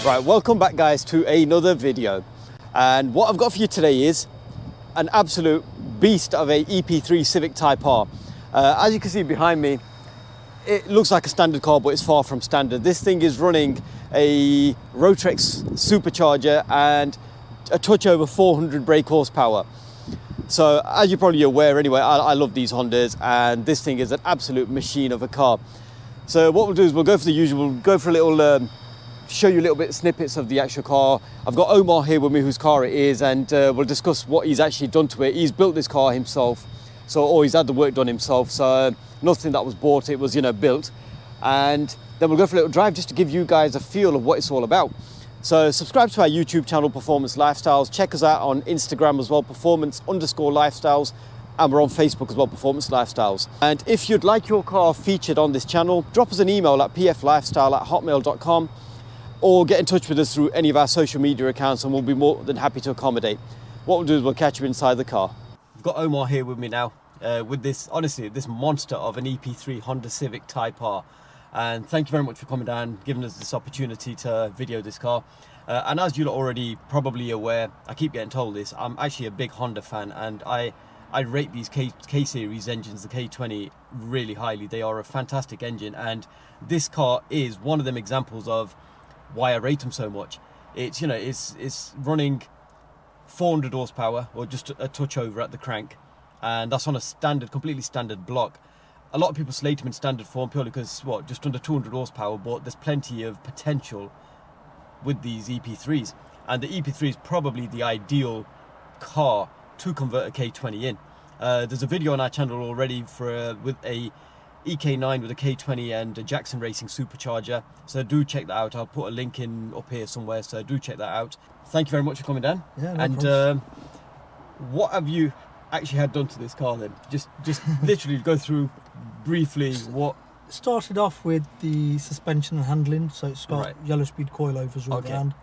Right, welcome back guys to another video, and what I've got for you today is an absolute beast of a EP3 Civic Type R. As you can see behind me, it looks like a standard car, but it's far from standard. This thing is running a Rotrex Supercharger and a touch over 400 brake horsepower. So as you're probably aware anyway, I love these Hondas, and this thing is an absolute machine of a car. So what we'll do is we'll go for the usual, we'll go for a little show you a little bit snippets of the actual car. I've got Omar here with me, whose car it is, and we'll discuss what he's actually done to it. He's built this car himself, or he's had the work done himself, so nothing that was bought, it was, you know, built. And then we'll go for a little drive just to give you guys a feel of what it's all about. So subscribe to our YouTube channel, Performance Lifestyles. Check us out on Instagram as well, performance_lifestyles. And we're on Facebook as well, Performance Lifestyles. And if you'd like your car featured on this channel, drop us an email at pflifestyle@hotmail.com, or get in touch with us through any of our social media accounts, and we'll be more than happy to accommodate. What we'll do is we'll catch you inside the car. I've got Omar here with me now, with this, honestly, this monster of an EP3 Honda Civic Type R. And thank you very much for coming down, giving us this opportunity to video this car. And as you're already probably aware, I keep getting told this, I'm actually a big Honda fan, and I rate these K-series engines, the K20, really highly. They are a fantastic engine, and this car is one of them examples of why I rate them so much. It's, you know, it's running 400 horsepower, or just a touch over at the crank, and that's on a standard, completely standard block. A lot of people slate them in standard form purely because, what, just under 200 horsepower, but there's plenty of potential with these EP3s, and the EP3 is probably the ideal car to convert a K20 in. There's a video on our channel already with a EK9 with a K20 and a Jackson Racing Supercharger, so do check that out. I'll put a link in up here somewhere, so do check that out. Thank you very much for coming down. Yeah, no and what have you actually had done to this car then? Just literally go through briefly what. Started off with the suspension and handling, so it's got yellow speed coilovers all around,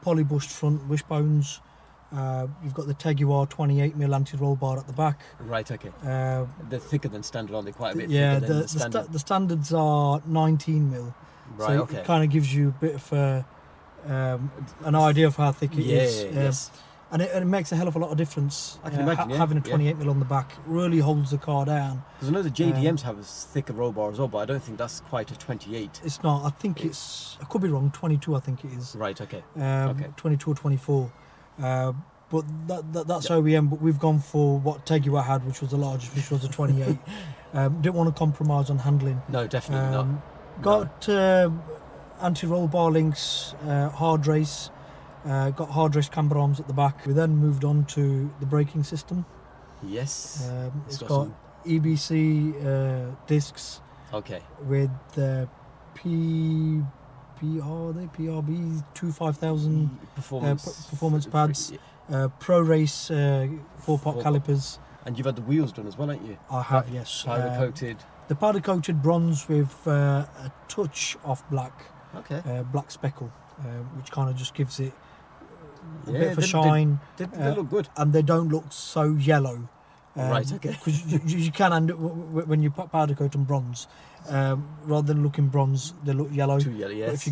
poly-bushed front wishbones. You've got the Teguar 28mm anti-roll bar at the back. Right, okay. They're thicker than standard, aren't they? Quite a bit yeah, thicker than the standard. The standards are 19mm. Right, so okay. It kind of gives you a bit of an idea of how thick it is. Yes. And it makes a hell of a lot of difference. I can imagine, having a 28mm on the back really holds the car down. Because I know the JDMs have a thicker roll bar as well, but I don't think that's quite a 28. It's not. I think I could be wrong, 22 I think it is. Right, okay. 22 or 24. But that's OEM, but we've gone for what Teguar had, which was the largest, which was a 28. Didn't want to compromise on handling. No, definitely not. Got anti-roll bar links, hard race, got hard race camber arms at the back. We then moved on to the braking system. Yes. It's got EBC discs. Okay. With PRB 25000 performance pads. Pro race 4-pot calipers. And you've had the wheels done as well, haven't you? I have, yes. Powder coated. The powder coated bronze with a touch of black. Okay. Black speckle, which kind of just gives it a bit of a shine. They look good. And they don't look so yellow. Right, okay. Because you can end up, when you put powder coat on bronze, rather than looking bronze, they look yellow. Too yellow, yes. But if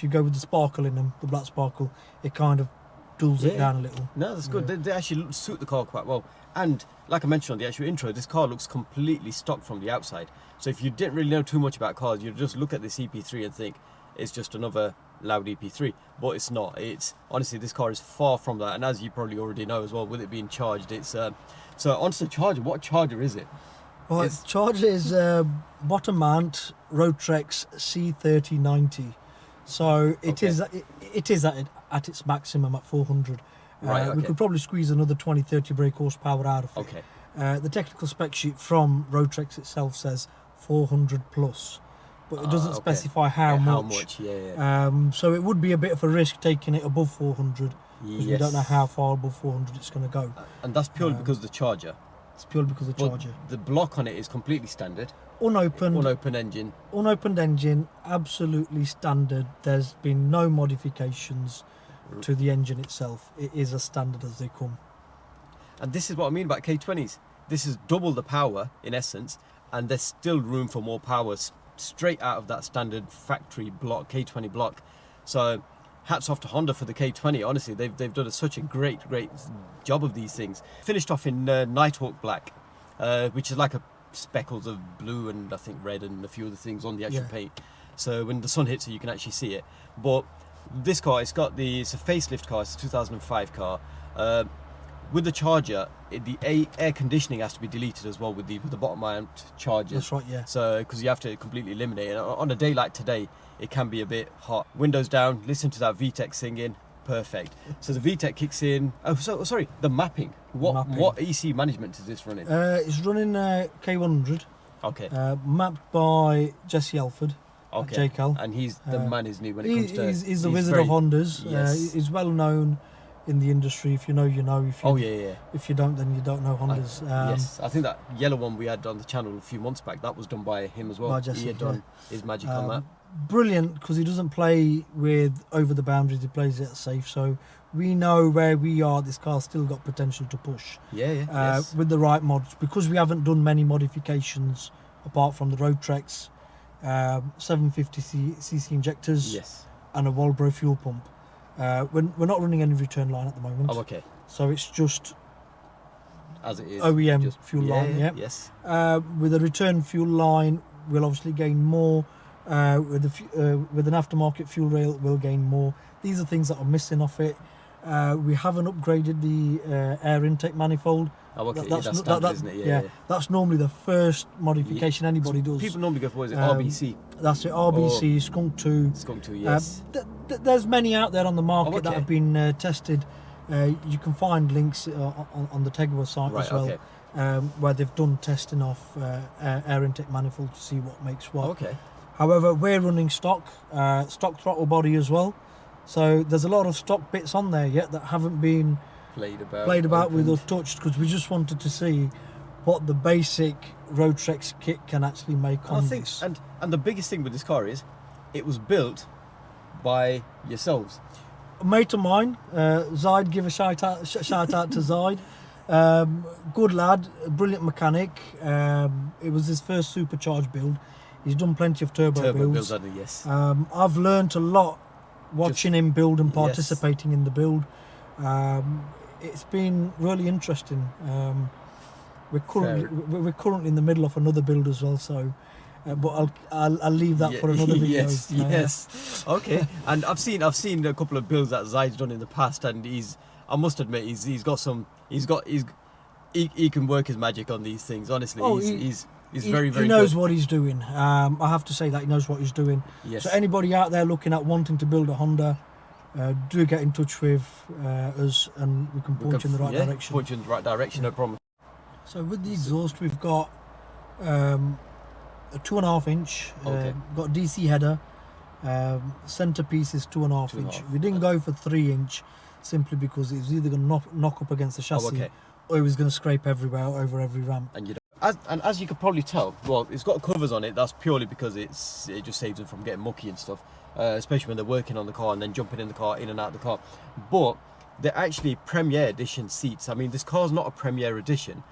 you go with the sparkle in them, the black sparkle, it kind of dulls it down a little. No, that's good. They actually suit the car quite well. And like I mentioned on the actual intro, this car looks completely stock from the outside. So if you didn't really know too much about cars, you'd just look at this EP3 and think it's just another loud EP3. But it's not. It's honestly, this car is far from that. And as you probably already know as well, with it being charged, it's so onto the charger. What charger is it? Well, the charger is bottom mount Rotrex C3090. So it is at its maximum at 400. Right, okay. We could probably squeeze another 20-30 brake horsepower out of it. Okay. The technical spec sheet from Rotrex itself says 400 plus, but it doesn't specify how much. So it would be a bit of a risk taking it above 400 because we don't know how far above 400 it's going to go. And that's purely because of the charger. It's purely because of the charger. The block on it is completely standard. Unopened engine. Unopened engine, absolutely standard. There's been no modifications to the engine itself. It is as standard as they come. And this is what I mean about K20s. This is double the power in essence, and there's still room for more power straight out of that standard factory block, K20 block. So hats off to Honda for the K20. Honestly, they've done such a great job of these things. Finished off in Nighthawk black, which is like a speckles of blue and I think red and a few other things on the actual paint. So when the sun hits it, you can actually see it. But this car, it's a facelift car. It's a 2005 car. With the charger, the air conditioning has to be deleted as well with the bottom mount charger. That's right, yeah. So because you have to completely eliminate it. On a day like today, it can be a bit hot. Windows down, listen to that VTEC singing, perfect. So the VTEC kicks in. Oh, sorry, the mapping. What EC management is this running? It's running K100. Okay. Mapped by Jesse Elford. Okay. JCal. And he's the man, isn't he? When it comes to he's the wizard of Hondas. Yes. He's well known in the industry. If you know, you know. If you don't, then you don't know Hondas. Yes, I think that yellow one we had on the channel a few months back, that was done by him as well. By Jesse, he had done his magic on that. Brilliant, because he doesn't play with over the boundaries. He plays it safe. So we know where we are. This car's still got potential to push. Yes. With the right mods, because we haven't done many modifications apart from the Rotrex 750cc injectors. Yes. And a Walbro fuel pump. We're not running any return line at the moment. Oh, okay. So it's just as it is OEM fuel line. Yeah. Yes. With a return fuel line, we'll obviously gain more. With an aftermarket fuel rail, we'll gain more. These are things that are missing off it. We haven't upgraded the air intake manifold. Oh, okay. That's standard, isn't it? Yeah. That's normally the first modification anybody does. People normally go for, what is it, RBC? That's it, RBC, Skunk 2. Skunk 2, yes. There's many out there on the market that have been tested. You can find links on the Tegwa site as well, where they've done testing off air intake manifold to see what makes what. Okay. However, we're running stock throttle body as well. So there's a lot of stock bits on there yet that haven't been played about with or touched, because we just wanted to see what the basic Rotrex kit can actually make on this. And the biggest thing with this car is it was built by yourselves. A mate of mine, Zaid, give a shout out to Zaid. Good lad, brilliant mechanic. It was his first supercharged build. He's done plenty of turbo builds. Yes. I've learned a lot watching him build and participating in the build. It's been really interesting. We're currently in the middle of another build as well, so but I'll leave that for another video. Yes. Okay. And I've seen a couple of builds that Zaid's done in the past, and I must admit he can work his magic on these things. Honestly, he's very he knows good. What he's doing. I have to say that he knows what he's doing. Yes. So anybody out there looking at wanting to build a Honda, do get in touch with us, and we can point you in the right direction. Point you in the right direction, no problem. So with the exhaust, we've got a 2.5 inch. Got DC header. Centerpiece is 2.5 inch. We didn't go for 3 inch simply because it was either going to knock up against the chassis, or it was going to scrape everywhere over every ramp. And as you could probably tell, well, it's got covers on it. That's purely because it just saves them from getting mucky and stuff, especially when they're working on the car and then jumping in the car, in and out of the car. But they're actually Premier Edition seats. I mean, this car's not a Premier Edition,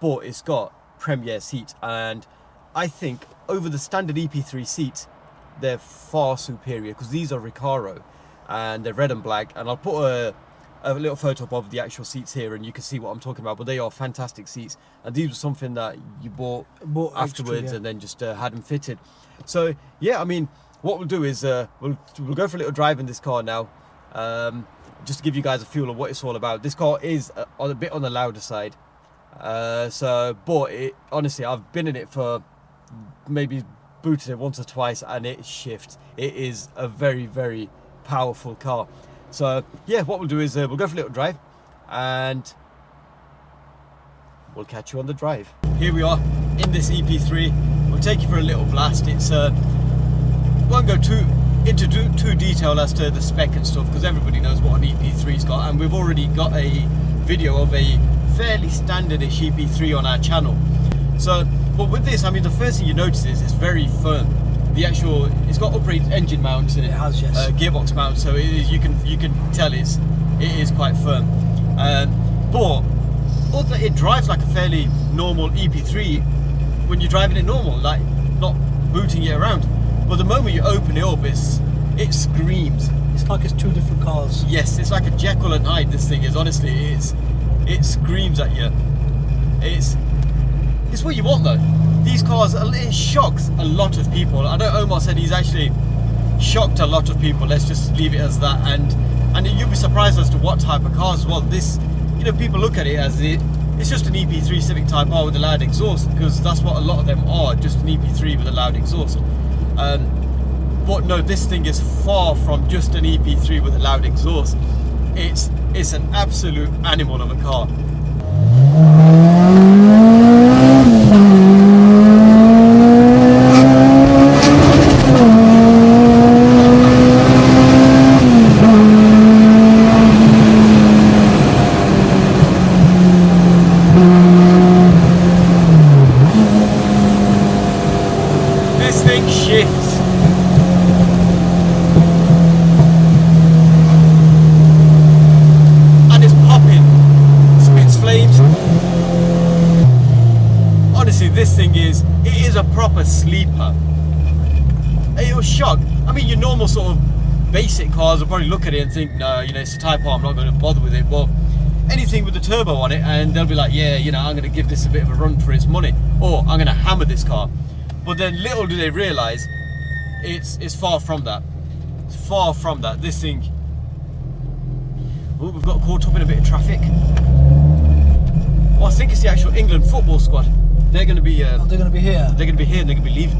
but it's got Premier seats, and I think over the standard EP3 seats, they're far superior, because these are Recaro and they're red and black. And I'll put a little photo up of the actual seats here, and you can see what I'm talking about. But they are fantastic seats, and these were something that you bought afterwards, and then just had them fitted. So yeah, I mean, what we'll do is we'll go for a little drive in this car now, just to give you guys a feel of what it's all about. This car is a bit on the louder side, but honestly, I've been in it for maybe booted it once or twice, and it shifts. It is a very, very powerful car. So yeah, what we'll do is we'll go for a little drive, and we'll catch you on the drive. Here we are in this EP3. We'll take you for a little blast. It's won't go into too detail as to the spec and stuff, because everybody knows what an EP3's got, and we've already got a video of a fairly standardish EP3 on our channel. So, but with this, I mean, the first thing you notice is it's very firm. It's got uprated engine mounts in it. It has, yes. Gearbox mount, so you can tell it is quite firm. But also, it drives like a fairly normal EP3 when you're driving it normal, like not booting it around. But the moment you open it up, it screams. It's like it's two different cars. Yes, it's like a Jekyll and Hyde, this thing is, honestly, it is. It screams at you. It's what you want though. These cars, it shocks a lot of people. I know Omar said he's actually shocked a lot of people, let's just leave it as that, and you'll be surprised as to what type of cars as well. This, you know, people look at it as it's just an EP3 Civic Type R with a loud exhaust, because that's what a lot of them are, just an EP3 with a loud exhaust. But no, this thing is far from just an EP3 with a loud exhaust. It's an absolute animal of a car. This thing shifts. And it's popping. Spits flames. Honestly, this thing it is a proper sleeper. It was shocked. I mean, your normal sort of basic cars will probably look at it and think, no, you know, it's a Type R, I'm not going to bother with it. But anything with the turbo on it, and they'll be like, yeah, you know, I'm going to give this a bit of a run for its money, or I'm going to hammer this car. But then little do they realise, it's far from that. It's far from that. This thing. Oh, we've got caught up in a bit of traffic. Well, I think it's the actual England football squad. They're going to be. They're going to be here. They're going to be here, and they're going to be leaving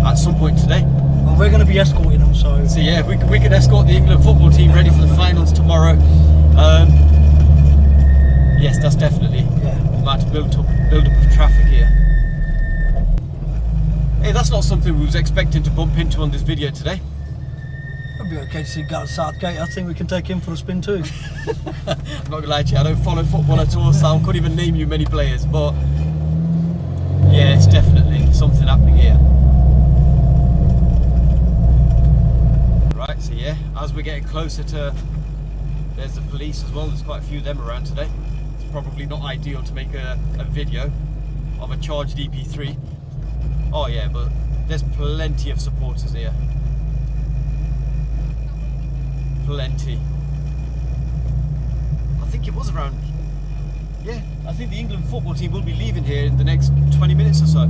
at some point today. Well, we're going to be escorting them, so. So yeah, we can escort the England football team ready for the finals tomorrow. Yes, that's definitely. Yeah. We might have to build up of traffic here. Hey, that's not something we was expecting to bump into on this video today. It'll be okay to see Gareth Southgate. I think we can take him for a spin too. I'm not gonna lie to you, I don't follow football at all, so I couldn't even name you many players, but yeah, it's definitely something happening here. Right, so yeah, as we're getting closer to, there's the police as well, there's quite a few of them around today. It's probably not ideal to make a video of a charged EP3. Oh yeah, but there's plenty of supporters here. Plenty. I think it was around, yeah, I think the England football team will be leaving here in the next 20 minutes or so.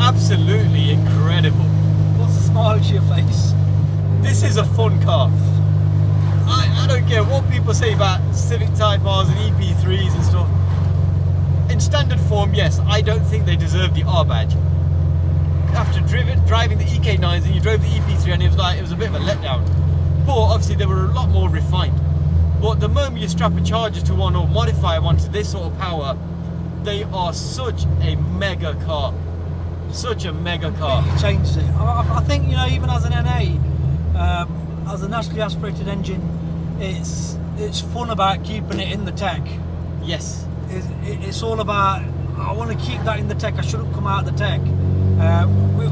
Absolutely incredible. What's the smile to your face? This is a fun car. I don't care what people say about Civic Type Rs and EP3s and stuff. In standard form, yes, I don't think they deserve the R badge. After driving the EK9s and you drove the EP3 and it was a bit of a letdown. But obviously they were a lot more refined. But the moment you strap a charger to one or modify one to this sort of power, they are such a mega car. Such a mega car. It changes it. I think, you know, even as an NA, as a naturally aspirated engine, it's fun about keeping it in the tech. Yes. It's all about, I want to keep that in the tech, I shouldn't come out of the tech.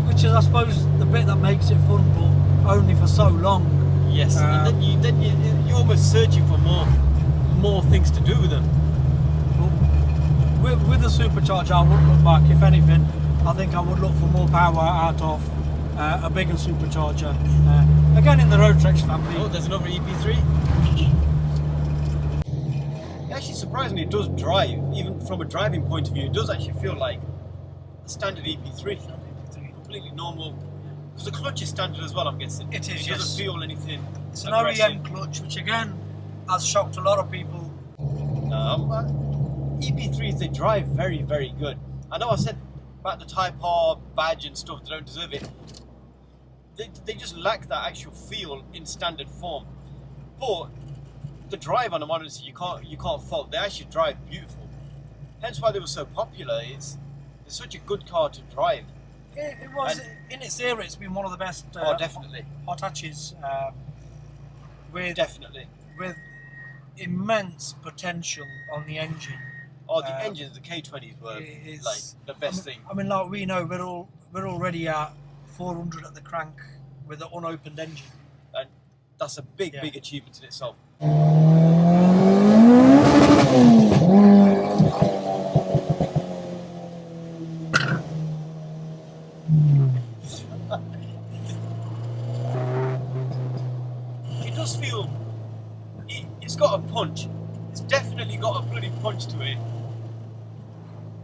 Which is, I suppose, the bit that makes it fun, but only for so long. Yes, and then you're almost searching for more things to do with them. With the supercharger, I wouldn't look back. If anything, I think I would look for more power out of a bigger supercharger. Again, in the Rotrex family. Oh, there's another EP3. It actually, surprisingly, it does drive. Even from a driving point of view, it does actually feel like a standard EP3. Completely normal. Because the clutch is standard as well, I'm guessing. It is, It doesn't feel anything It's an aggressive. OEM clutch, which again has shocked a lot of people. EP3s, they drive very, very good. I know I said about the Type R badge and stuff, they don't deserve it. They just lack that actual feel in standard form. But the drive on them, honestly, you can't fault. They actually drive beautiful. Hence why they were so popular. It's such a good car to drive. It was, in its era, it's been one of the best definitely. hot hatches. With immense potential on the engine. Oh, the engines, the K20s were like the best thing. I mean, like we know, we're already at 400 at the crank with an unopened engine, and that's a big achievement in itself. It does feel. It's got a punch. It's definitely got a bloody punch to it.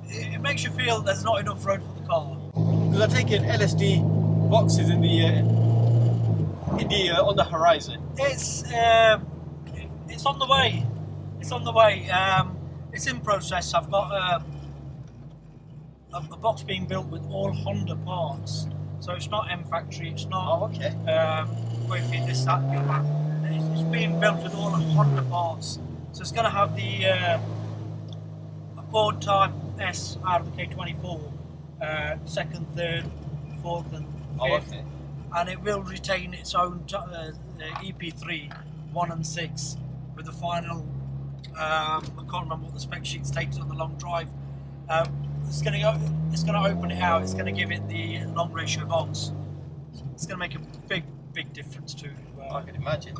It makes you feel there's not enough road for the car. Because I've taken LSD boxes in the on the horizon. It's on the way. It's on the way. It's in process. I've got a box being built with all Honda parts, so it's not M factory. It's not. Oh, okay. This that. It's being built with all Honda parts, so it's going to have the Accord Type S out of the K24, second, third, fourth, and fifth. Oh, okay. And it will retain its own EP3 1 and 6 with the final. I can't remember what the spec sheet stated on the long drive. It's going to open it out. It's going to give it the long ratio box. It's going to make a big difference to. I can imagine.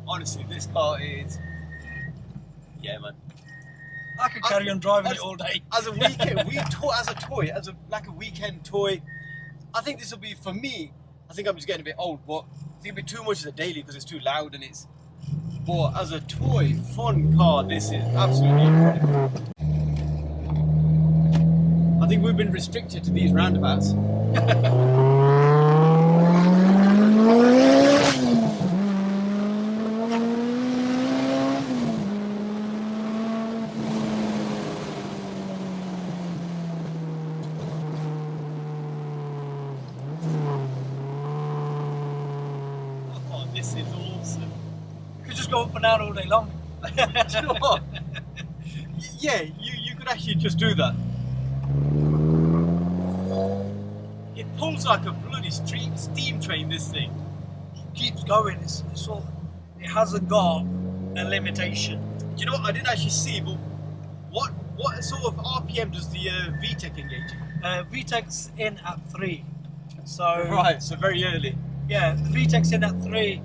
Honestly, this car is. Yeah, man. I could carry on driving it all day. As a weekend, as a weekend toy. I think this will be, for me, I think I'm just getting a bit old, but I think it'll be too much as a daily because it's too loud and it's. But as a toy, fun car, this is absolutely incredible. I think we've been restricted to these roundabouts. This is awesome. You could just go up and down all day long. Do you know what? Yeah, you could actually just do that. It pulls like a bloody steam train, this thing. It keeps going. It hasn't got a limitation. Do you know what? I didn't actually see, but what sort of RPM does the VTEC engage in? VTEC's in at 3. So Right, so very early. Yeah, the VTEC's in at 3.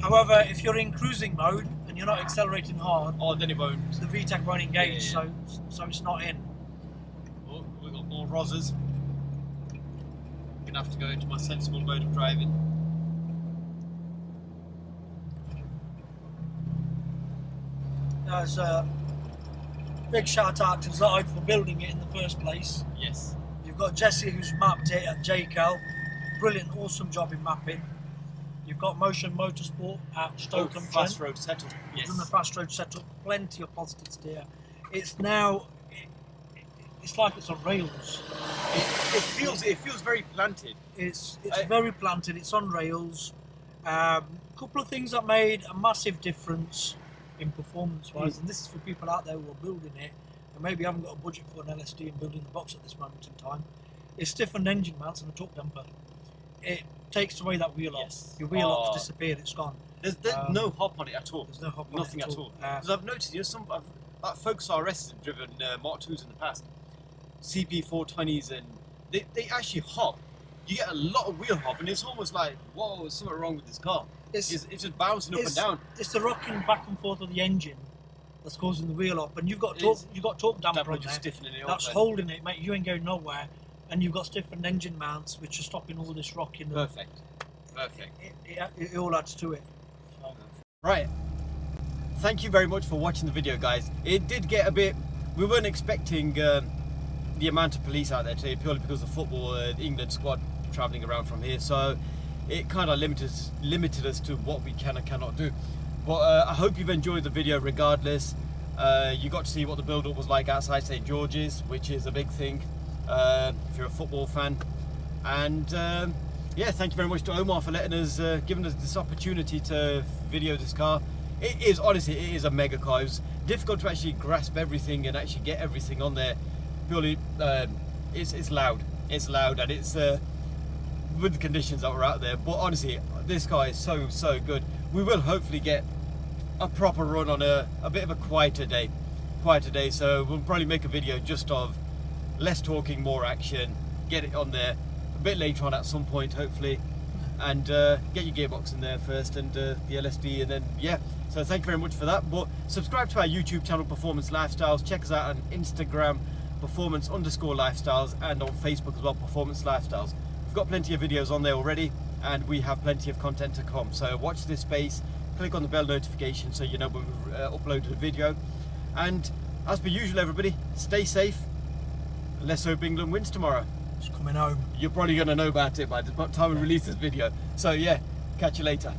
However, if you're in cruising mode and you're not accelerating hard, Oh, then it won't. the VTEC won't engage, Yeah. so it's not in. Oh, we've got more Rozzers. Gonna have to go into my sensible mode of driving. There's a big shout out to Zide for building it in the first place. Yes. You've got Jesse who's mapped it at JCal. Brilliant, awesome job in mapping. You've got Motion Motorsport at Stoke-on-Trent. Fast road setup. Yes. Done the fast road setup, plenty of positive steer. It's now, it's like it's on rails. It feels very planted. It's very planted. It's on rails. Couple of things that made a massive difference in performance-wise, and this is for people out there who are building it and maybe haven't got a budget for an LSD and building the box at this moment in time. It's stiffened engine mounts and a torque damper. It takes away that wheel off. Your wheel off's disappeared. It's gone. There's no hop on it at all. There's no hop on Nothing it at all. Because I've noticed, some like Focus RS have driven Mark IIs in the past, CP420s, and they actually hop. You get a lot of wheel hop, and it's almost like, whoa, there's something wrong with this car. It's just bouncing up and down. It's the rocking back and forth of the engine that's causing the wheel up, and you've got torque damper on there. Stiffening it up, that's holding it, mate. You ain't going nowhere, and you've got stiffened engine mounts, which are stopping all this rocking. Perfect. It all adds to it. So. Right. Thank you very much for watching the video, guys. It did get a bit. We weren't expecting the amount of police out there today, purely because of football, the England squad travelling around from here. So it kind of limited us to what we can and cannot do. But I hope you've enjoyed the video regardless. You got to see what the build-up was like outside St George's, which is a big thing if you're a football fan. And yeah, thank you very much to Omar for letting us, giving us this opportunity to video this car. It is, honestly, it is a mega car. It was difficult to actually grasp everything and actually get everything on there. Purely, it's loud. It's loud, and it's with the conditions that were out there. But honestly, this car is so good. We will hopefully get a proper run on a bit of a quieter day. So we'll probably make a video just of less talking, more action. Get it on there a bit later on at some point, hopefully, and get your gearbox in there first, and the LSD, and then yeah. So thank you very much for that. But subscribe to our YouTube channel, Performance Lifestyles. Check us out on Instagram, Performance_Lifestyles, and on Facebook as well, Performance Lifestyles. We've got plenty of videos on there already, and we have plenty of content to come. So watch this space, click on the bell notification so you know when we upload a video. And as per usual, everybody, stay safe. Let's hope England wins tomorrow. It's coming home. You're probably going to know about it by the time we release this video. So yeah, catch you later.